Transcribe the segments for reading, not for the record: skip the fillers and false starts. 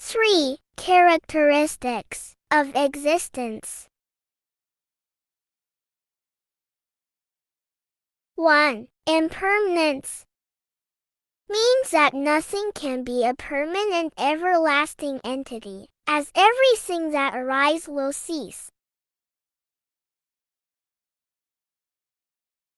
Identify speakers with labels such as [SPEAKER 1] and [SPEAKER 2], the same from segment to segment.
[SPEAKER 1] 3. Characteristics of existence. 1. Impermanence means that nothing can be a permanent, everlasting entity, as everything that arises will cease.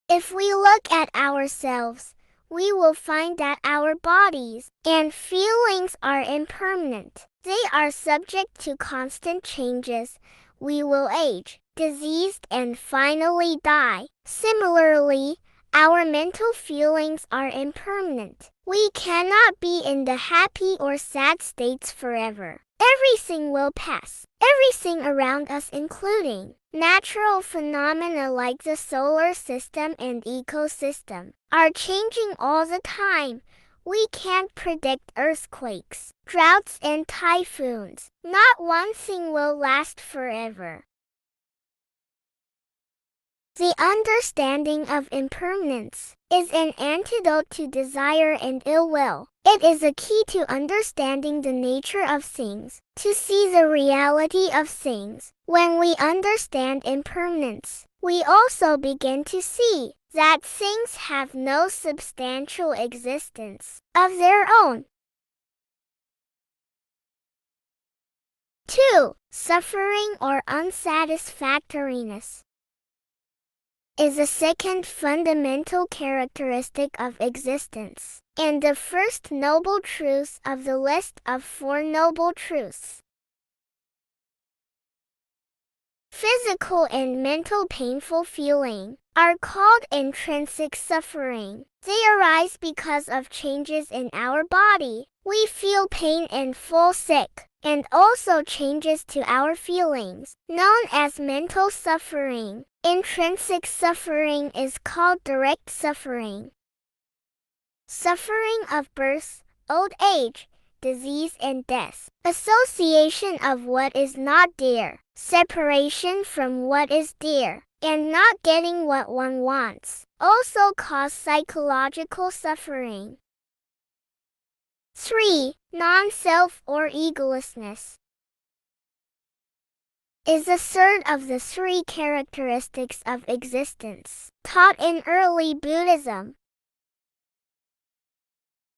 [SPEAKER 1] If we look at ourselves, we will find that our bodies and feelings are impermanent. They are subject to constant changes. We will age, diseased, and finally die. Similarly, our mental feelings are impermanent. We cannot be in the happy or sad states forever. Everything will pass. Everything around us, including natural phenomena like the solar system and ecosystem, are changing all the time. We can't predict earthquakes, droughts, and typhoons. Not one thing will last forever. The understanding of impermanence is an antidote to desire and ill will. It is a key to understanding the nature of things, to see the reality of things. When we understand impermanence, we also begin to see that things have no substantial existence of their own. 2. Suffering or unsatisfactoriness is a second fundamental characteristic of existence, and the first noble truth of the list of 4 noble truths. Physical and mental painful feeling are called intrinsic suffering. They arise because of changes in our body. We feel pain and fall sick, and also changes to our feelings, known as mental suffering. Intrinsic suffering is called direct suffering. Suffering of birth, old age, disease, and death. Association of what is not dear, separation from what is dear, and not getting what one wants also cause psychological suffering. 3. Non-self or egolessness is the third of the 3 characteristics of existence taught in early Buddhism.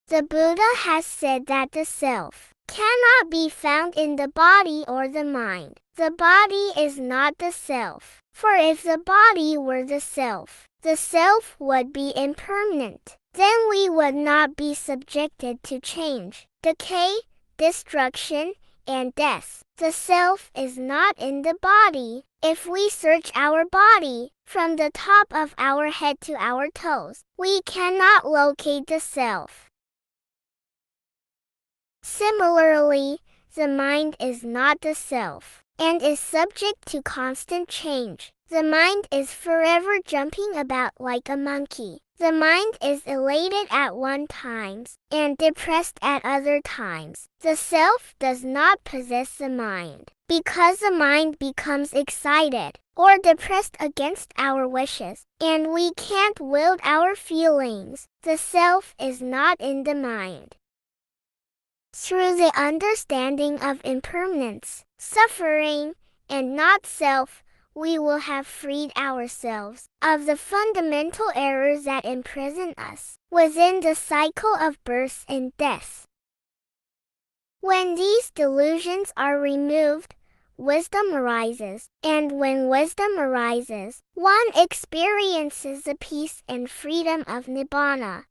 [SPEAKER 1] The Buddha has said that the self cannot be found in the body or the mind. The body is not the self, for if the body were the self would be impermanent. Then we would not be subjected to change, decay, destruction, and death. The self is not in the body. If we search our body, from the top of our head to our toes, we cannot locate the self. Similarly, the mind is not the self, and is subject to constant change. The mind is forever jumping about like a monkey. The mind is elated at one times, and depressed at other times. The self does not possess the mind, because the mind becomes excited or depressed against our wishes, and we can't wield our feelings. The self is not in the mind. Through the understanding of impermanence, suffering, and not self, we will have freed ourselves of the fundamental errors that imprison us within the cycle of birth and death. When these delusions are removed, wisdom arises, and when wisdom arises, one experiences the peace and freedom of Nibbana.